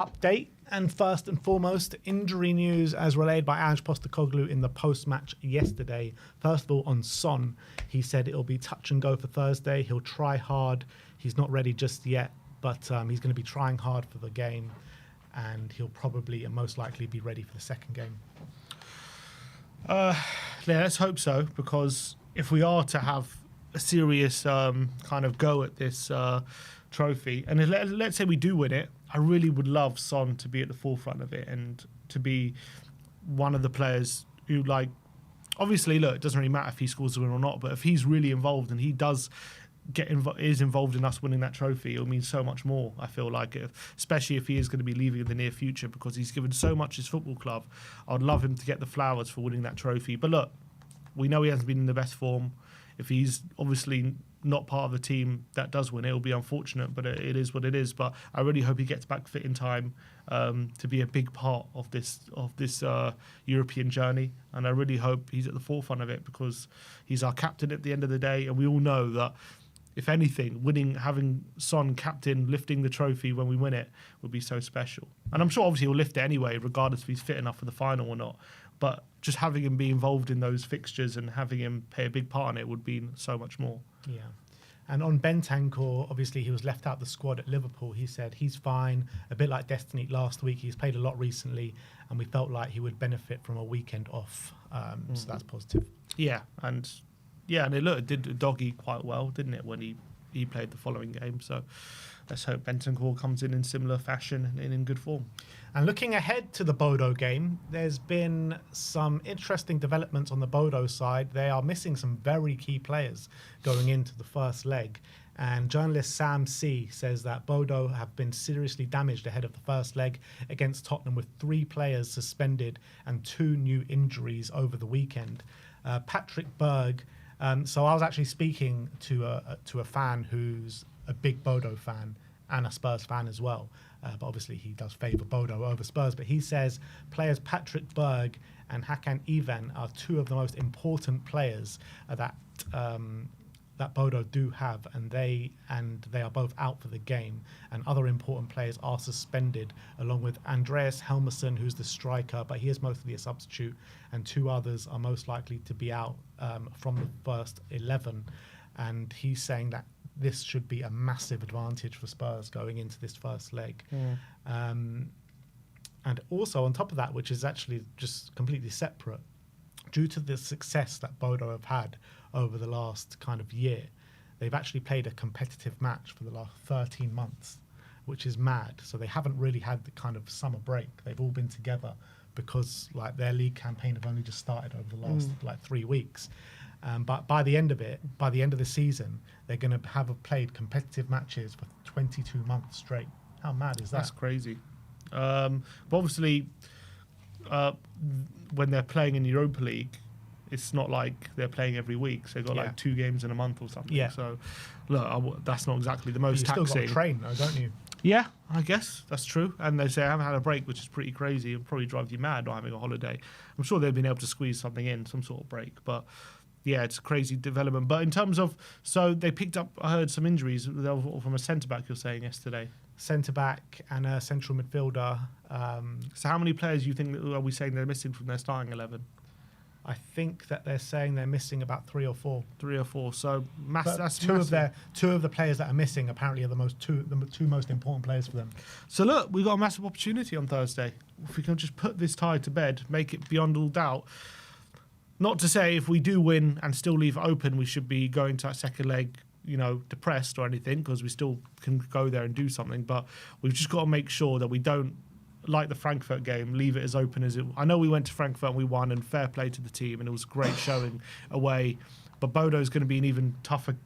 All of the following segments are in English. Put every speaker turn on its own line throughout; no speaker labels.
Update, and first and foremost, injury news as relayed by Ange Postecoglou in the post-match yesterday. First of all, on Son, he said it'll be touch and go for Thursday. He'll try hard. He's not ready just yet, but he's going to be trying hard for the game, and he'll probably and most likely be ready for the second game.
Yeah, let's hope so, because if we are to have a serious kind of go at this trophy, and let's say we do win it, I really would love Son to be at the forefront of it and to be one of the players who, like, obviously, look, it doesn't really matter if he scores the win or not, but if he's really involved and he does is involved in us winning that trophy, it'll mean so much more, I feel like, especially if he is going to be leaving in the near future, because he's given so much his football club. I'd love him to get the flowers for winning that trophy. But look, we know he hasn't been in the best form. If he's obviously not part of the team that does win, it'll be unfortunate, but it is what it is. But I really hope he gets back fit in time to be a big part of this European journey, and I really hope he's at the forefront of it, because he's our captain at the end of the day, and we all know that if anything, having Son captain, lifting the trophy when we win it would be so special. And I'm sure obviously he'll lift it anyway, regardless if he's fit enough for the final or not. But just having him be involved in those fixtures and having him play a big part in it would be so much more.
Yeah. And on Bentancur, obviously he was left out the squad at Liverpool. He said he's fine, a bit like Destiny last week. He's played a lot recently, and we felt like he would benefit from a weekend off. So that's positive.
Yeah, and it did Doggy quite well, didn't it, when he played the following game. So let's hope Bentancur comes in similar fashion and in good form.
And looking ahead to the Bodo game, there's been some interesting developments on the Bodo side. They are missing some very key players going into the first leg. And journalist Sam C says that Bodo have been seriously damaged ahead of the first leg against Tottenham, with 3 players suspended and 2 new injuries over the weekend. Patrick Berg. So I was actually speaking to a fan who's a big Bodo fan and a Spurs fan as well. But obviously he does favour Bodo over Spurs. But he says players Patrick Berg and Hakan Ivan are 2 of the most important players that Bodo do have, and they are both out for the game. And other important players are suspended, along with Andreas Helmerson, who's the striker, but he is mostly a substitute, and 2 others are most likely to be out from the first 11. And he's saying that this should be a massive advantage for Spurs going into this first leg. And also on top of that, which is actually just completely separate, due to the success that Bodo have had over the last kind of year, they've actually played a competitive match for the last 13 months, which is mad. So they haven't really had the kind of summer break. They've all been together because like their league campaign have only just started over the last 3 weeks. But by the end of the season, they're going to have played competitive matches for 22 months straight. How mad is that?
That's crazy. But obviously, when they're playing in the Europa League, it's not like they're playing every week. So they've got like 2 games in a month or something.
Yeah.
So, look, that's not exactly the most taxing.
You still got to train, though, don't you?
Yeah, I guess that's true. And they say I haven't had a break, which is pretty crazy and probably drives you mad not having a holiday. I'm sure they've been able to squeeze something in, some sort of break. But yeah, it's a crazy development. But in terms of, so they picked up, I heard some injuries from a centre-back you're saying yesterday.
Centre-back and a central midfielder.
So how many players are we saying they're missing from their starting 11?
I think that they're saying they're missing about 3 or 4.
3 or 4. So that's
two
massive.
of the players that are missing apparently are the 2 most important players for them.
So look, we've got a massive opportunity on Thursday. If we can just put this tie to bed, make it beyond all doubt. Not to say if we do win and still leave it open, we should be going to that second leg, depressed or anything, because we still can go there and do something. But we've just got to make sure that we don't, like the Frankfurt game, leave it as open as it. I know we went to Frankfurt and we won, and fair play to the team, and it was a great showing away. But Bodo's going to be an even tougher,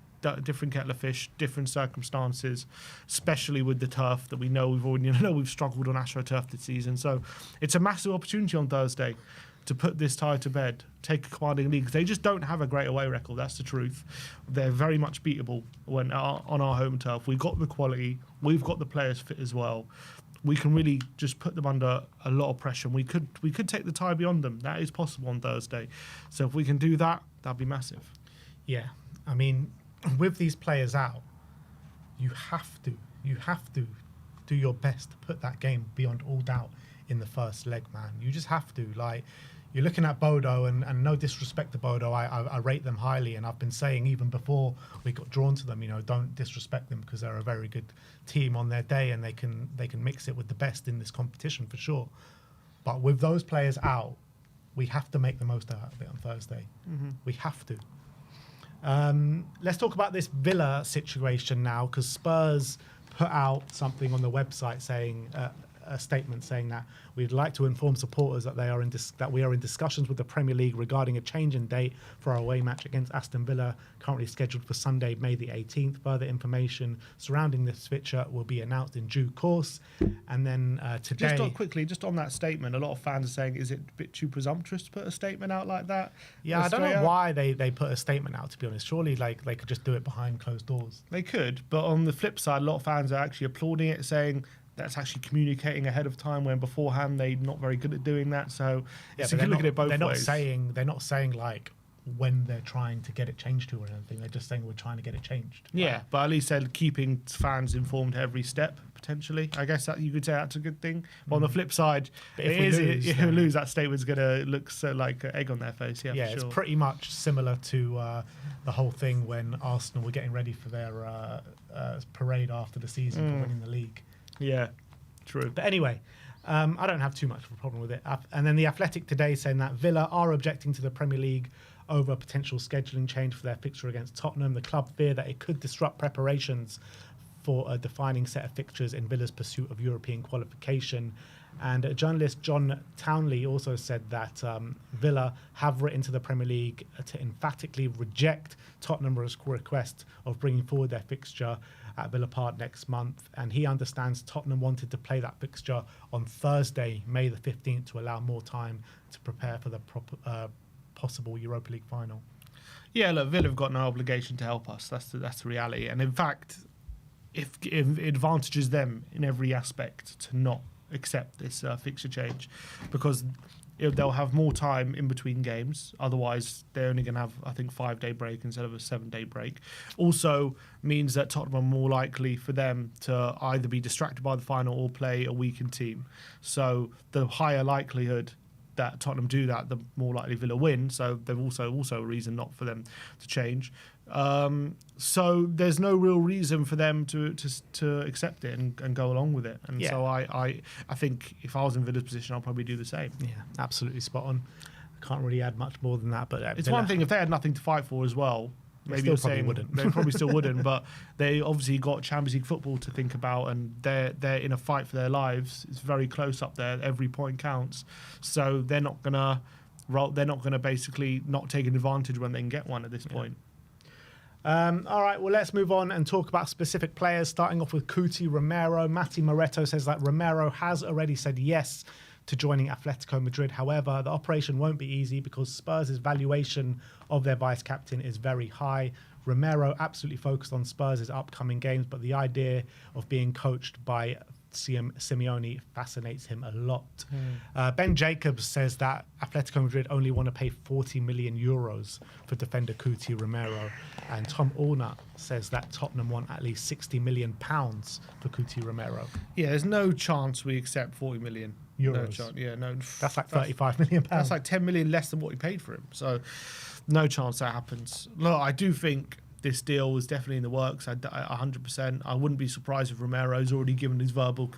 different kettle of fish, different circumstances, especially with the turf that we know we've struggled on AstroTurf this season. So it's a massive opportunity on Thursday to put this tie to bed, take a commanding lead, because they just don't have a great away record. That's the truth. They're very much beatable when on our home turf. We've got the quality, we've got the players fit as well. We can really just put them under a lot of pressure. And we could take the tie beyond them. That is possible on Thursday. So if we can do that, that'd be massive.
Yeah, I mean, with these players out, you have to do your best to put that game beyond all doubt in the first leg, man. You just have to. Like, you're looking at Bodo, and no disrespect to Bodo, I rate them highly, and I've been saying even before we got drawn to them, you know, don't disrespect them because they're a very good team on their day, and they can mix it with the best in this competition for sure. But with those players out, we have to make the most out of it on Thursday. We have to. Let's talk about this Villa situation now, because Spurs put out something on the website saying a statement saying that we'd like to inform supporters that we are in discussions with the Premier League regarding a change in date for our away match against Aston Villa, currently scheduled for Sunday, May the 18th. Further information surrounding this fixture will be announced in due course. And then today...
Just on that statement, a lot of fans are saying, is it a bit too presumptuous to put a statement out like that?
Yeah, I don't know why they put a statement out, to be honest. Surely like they could just do it behind closed doors.
They could, but on the flip side, a lot of fans are actually applauding it, saying that's actually communicating ahead of time, when beforehand they're not very good at doing that. So,
yeah,
so you can look at it both ways.
They're not saying like when they're trying to get it changed to or anything. They're just saying we're trying to get it changed.
Yeah, but at least they're keeping fans informed every step, potentially. I guess that you could say that's a good thing. But on the flip side, if we lose, that statement's going to look so like an egg on their face. Yeah,
yeah,
for sure.
It's pretty much similar to the whole thing when Arsenal were getting ready for their parade after the season for winning the league.
Yeah, true.
But anyway, I don't have too much of a problem with it. And then the Athletic today saying that Villa are objecting to the Premier League over a potential scheduling change for their fixture against Tottenham. The club fear that it could disrupt preparations for a defining set of fixtures in Villa's pursuit of European qualification. And journalist John Townley also said that Villa have written to the Premier League to emphatically reject Tottenham's request of bringing forward their fixture at Villa Park next month. And he understands Tottenham wanted to play that fixture on Thursday, May the 15th, to allow more time to prepare for the possible Europa League final.
Yeah, look, Villa have got no obligation to help us. That's the reality. And in fact, if it advantages them in every aspect to not accept this fixture change, because they'll have more time in between games. Otherwise, they're only going to have, I think, 5-day break instead of a 7-day break. Also means that Tottenham are more likely for them to either be distracted by the final or play a weakened team. So the higher likelihood that Tottenham do that, the more likely Villa win. So they've also a reason not for them to change. So there's no real reason for them to accept it and go along with it. And so I think if I was in Villa's position, I'll probably do the same.
Yeah, absolutely spot on. Can't really add much more than that. But
it's one thing if they had nothing to fight for as well. Maybe you're saying
wouldn't.
They probably still wouldn't, but they obviously got Champions League football to think about, and they're in a fight for their lives. It's very close up there. Every point counts, so they're not gonna basically not take an advantage when they can get one at this point.
All right, well, let's move on and talk about specific players, starting off with Cuti Romero. Matti Moretto says that Romero has already said yes to joining Atletico Madrid. However, the operation won't be easy because Spurs' valuation of their vice-captain is very high. Romero absolutely focused on Spurs' upcoming games, but the idea of being coached by Simeone fascinates him a lot. Ben Jacobs says that Atletico Madrid only want to pay 40 million euros for defender Cuti Romero, and Tom Allnut says that Tottenham want at least 60 million pounds for Cuti Romero.
Yeah, there's no chance we accept 40 million
euros.
No chance. Yeah, no.
That's like 35 million pounds.
That's like 10 million less than what we paid for him. So no chance that happens. Look, I do think this deal was definitely in the works. 100%. I wouldn't be surprised if Romero's already given his verbal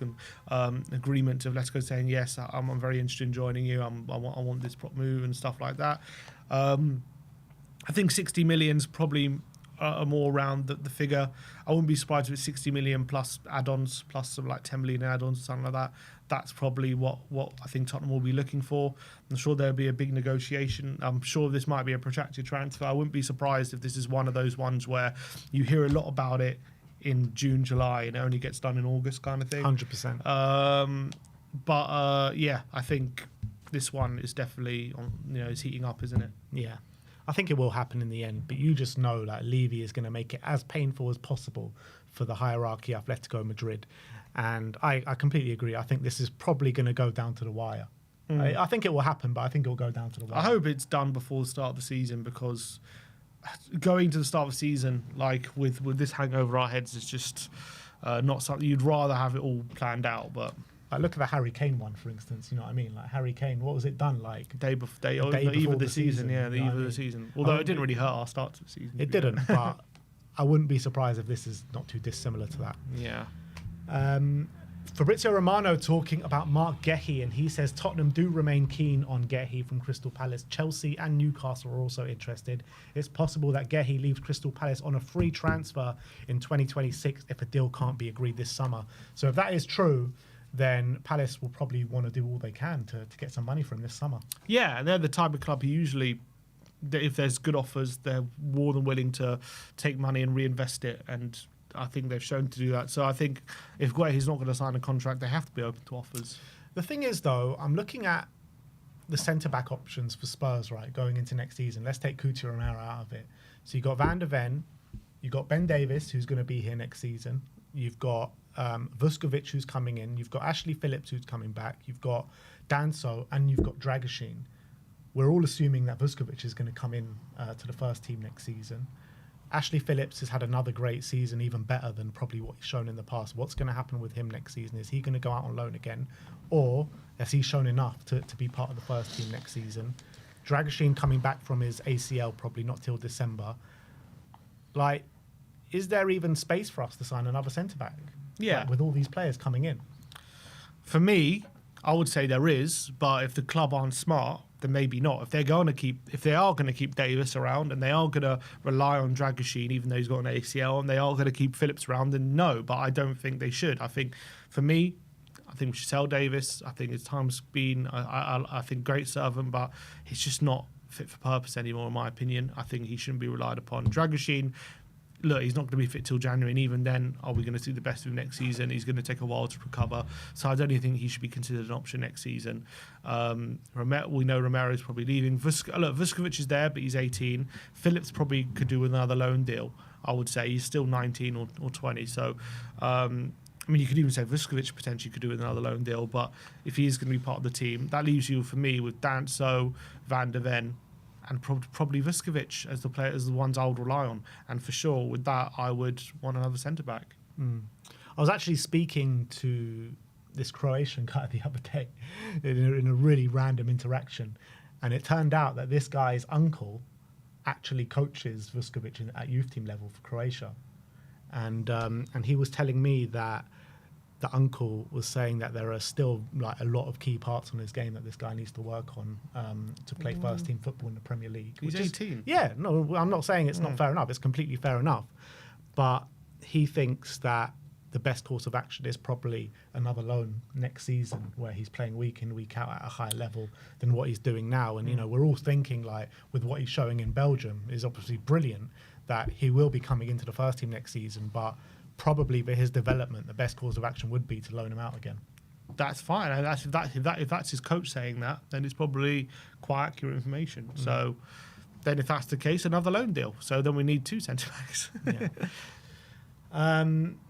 agreement to Atletico, saying yes, I'm very interested in joining you. I want this prop move and stuff like that. I think 60 million's probably more around the figure. I wouldn't be surprised if it's 60 million plus add-ons, plus some like 10 million add-ons or something like that. That's probably what I think Tottenham will be looking for. I'm sure there'll be a big negotiation. I'm sure this might be a protracted transfer. I wouldn't be surprised if this is one of those ones where you hear a lot about it in June, July, and it only gets done in August kind of thing.
100%.
Yeah, I think this one is definitely is heating up, isn't it?
Yeah. I think it will happen in the end, but you just know that Levy is going to make it as painful as possible for the hierarchy of Atletico Madrid. And I completely agree. I think this is probably going to go down to the wire. I think it will happen, but I think it will go down to the wire.
I hope it's done before the start of the season, because going to the start of the season, like with this hanging over our heads, is just not something you'd rather have it all planned out. But
Like, look at the Harry Kane one, for instance. You know what I mean? Like, Harry Kane, what was it done like?
day
before
of the season. Yeah, the
you know
eve
what I
of the
mean?
season. Although it didn't really hurt our start to the season.
It didn't, but I wouldn't be surprised if this is not too dissimilar to that.
Yeah.
Fabrizio Romano talking about Mark Guehi, and he says Tottenham do remain keen on Guehi from Crystal Palace. Chelsea and Newcastle are also interested. It's possible that Guehi leaves Crystal Palace on a free transfer in 2026 if a deal can't be agreed this summer. So if that is true, then Palace will probably want to do all they can to get some money from this summer.
Yeah, and they're the type of club who usually, if there's good offers, they're more than willing to take money and reinvest it, and I think they've shown to do that. So I think if Guehi's not going to sign a contract, they have to be open to offers.
The thing is, though, I'm looking at the centre-back options for Spurs, right, going into next season. Let's take Romero out of it. So you've got Van der Ven, you've got Ben Davis, who's going to be here next season. You've got Vuskovic, who's coming in. You've got Ashley Phillips, who's coming back. You've got Danso, and you've got Dragoshin. We're all assuming that Vuskovic is going to come in to the first team next season. Ashley Phillips has had another great season, even better than probably what he's shown in the past. What's going to happen with him next season? Is he going to go out on loan again? Or has he shown enough to be part of the first team next season? Dragoshin coming back from his ACL, probably not till December. Like, is there even space for us to sign another centre-back?
Yeah.
Like, with all these players coming in?
For me, I would say there is, but if the club aren't smart, then maybe not. If they are going to keep Davis around and they are going to rely on Dragoshin, even though he's got an ACL, and they are going to keep Phillips around, then no. But I don't think they should. I think, for me, I think we should sell Davis. I think his time's been, I think, great servant, but he's just not fit for purpose anymore, in my opinion. I think he shouldn't be relied upon. Dragoshin, look, he's not going to be fit till January, and even then, are we going to see the best of him next season? He's going to take a while to recover, so I don't even think he should be considered an option next season. We know Romero is probably leaving. Vuskovic is there, but he's 18. Phillips probably could do with another loan deal, I would say. He's still 19 or 20, so I mean, you could even say Vuskovic potentially could do with another loan deal, but if he is going to be part of the team, that leaves you, for me, with Danso, Van der Ven, and probably Vuskovic as the ones I would rely on. And for sure, with that, I would want another centre-back.
I was actually speaking to this Croatian guy the other day in a really random interaction. And it turned out that this guy's uncle actually coaches Vuskovic at youth team level for Croatia. And he was telling me that the uncle was saying that there are still like a lot of key parts on his game that this guy needs to work on to play first team football in the Premier League.
He's 18.
Yeah, no, I'm not saying it's not fair enough. It's completely fair enough. But he thinks that the best course of action is probably another loan next season where he's playing week in, week out at a higher level than what he's doing now. And, you know, we're all thinking like with what he's showing in Belgium is obviously brilliant that he will be coming into the first team next season, but probably for his development, the best course of action would be to loan him out again.
That's fine. And if that's his coach saying that, then it's probably quite accurate information. So then if that's the case, another loan deal. So then we need two centre-backs.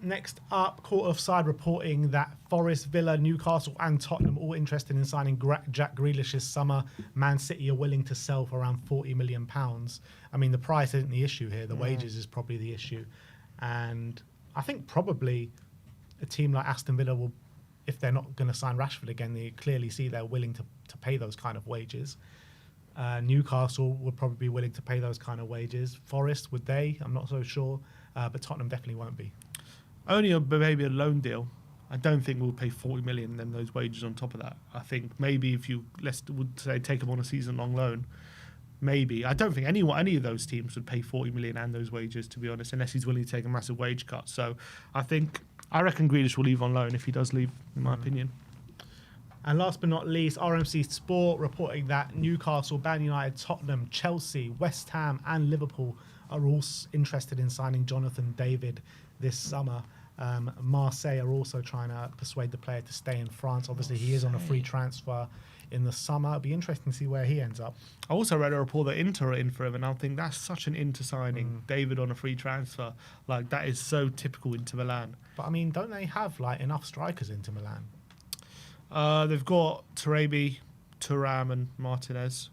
Next up, Court Offside reporting that Forest, Villa, Newcastle and Tottenham all interested in signing Jack Grealish this summer. Man City are willing to sell for around £40 million. I mean, the price isn't the issue here. The wages is probably the issue. And I think probably a team like Aston Villa will, if they're not going to sign Rashford again, they clearly see they're willing to pay those kind of wages. Newcastle would probably be willing to pay those kind of wages. Forest, would they? I'm not so sure. But Tottenham definitely won't be.
Only maybe a loan deal. I don't think we'll pay 40 million and then those wages on top of that. I think maybe if you would say take him on a season-long loan, maybe. I don't think any of those teams would pay 40 million and those wages, to be honest, unless he's willing to take a massive wage cut. So I reckon Grealish will leave on loan if he does leave, in my opinion.
And last but not least, RMC Sport reporting that Newcastle, Man United, Tottenham, Chelsea, West Ham and Liverpool are all interested in signing Jonathan David this summer. Marseille are also trying to persuade the player to stay in France. Obviously, he is on a free transfer in the summer. It'll be interesting to see where he ends up.
I also read a report that Inter are in for him, and I think that's such an Inter signing. David on a free transfer. Like, that is so typical Inter Milan.
But, I mean, don't they have, like, enough strikers into Milan?
They've got Taremi, Thuram and Martinez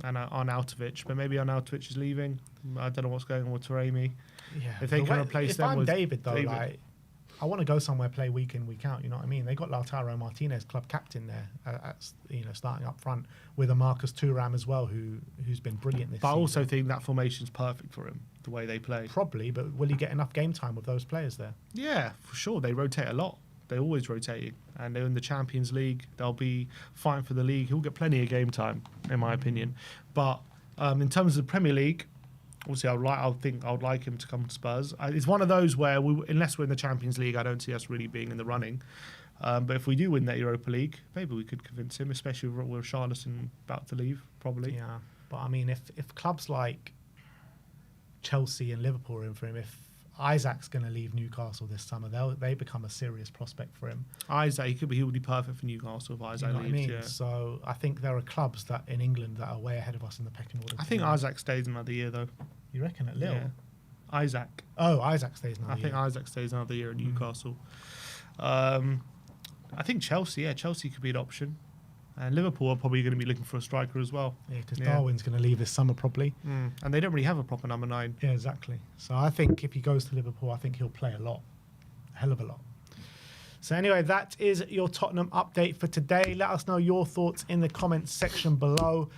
and Arnautovic, but maybe Arnautovic is leaving. I don't know what's going on with Taremi.
Yeah.
If they can replace them with
David, though,
David.
like, I want to go somewhere, play week in, week out. You know what I mean? They got Lautaro Martinez, club captain there, starting up front with a Marcus Thuram as well, who's been brilliant this
But I
season.
also think that formation's perfect for him, the way they play.
Probably, but will he get enough game time with those players there?
Yeah, for sure. They rotate a lot. They're always rotating. And they're in the Champions League. They'll be fighting for the league. He'll get plenty of game time, in my opinion. But in terms of the Premier League, obviously, I would like him to come to Spurs. It's one of those where, unless we're in the Champions League, I don't see us really being in the running. But if we do win that Europa League, maybe we could convince him, especially with Charleston about to leave, probably.
Yeah, but I mean, if clubs like Chelsea and Liverpool are in for him, if Isaac's going to leave Newcastle this summer, they become a serious prospect for him.
Isaac, he would be perfect for Newcastle if Isaac
You know what
leaves.
I mean?
Yeah.
So I think there are clubs that in England that are way ahead of us in the pecking order.
I think Isaac stays another year though.
You reckon at Lille?
Yeah. Isaac.
Oh, Isaac stays another
I
year.
think Isaac stays another year at Newcastle. I think Chelsea. Yeah, Chelsea could be an option. And Liverpool are probably going to be looking for a striker as well.
Yeah, because Darwin's going to leave this summer probably.
And they don't really have a proper number 9.
Yeah, exactly. So I think if he goes to Liverpool, I think he'll play a lot. A hell of a lot. So anyway, that is your Tottenham update for today. Let us know your thoughts in the comments section below.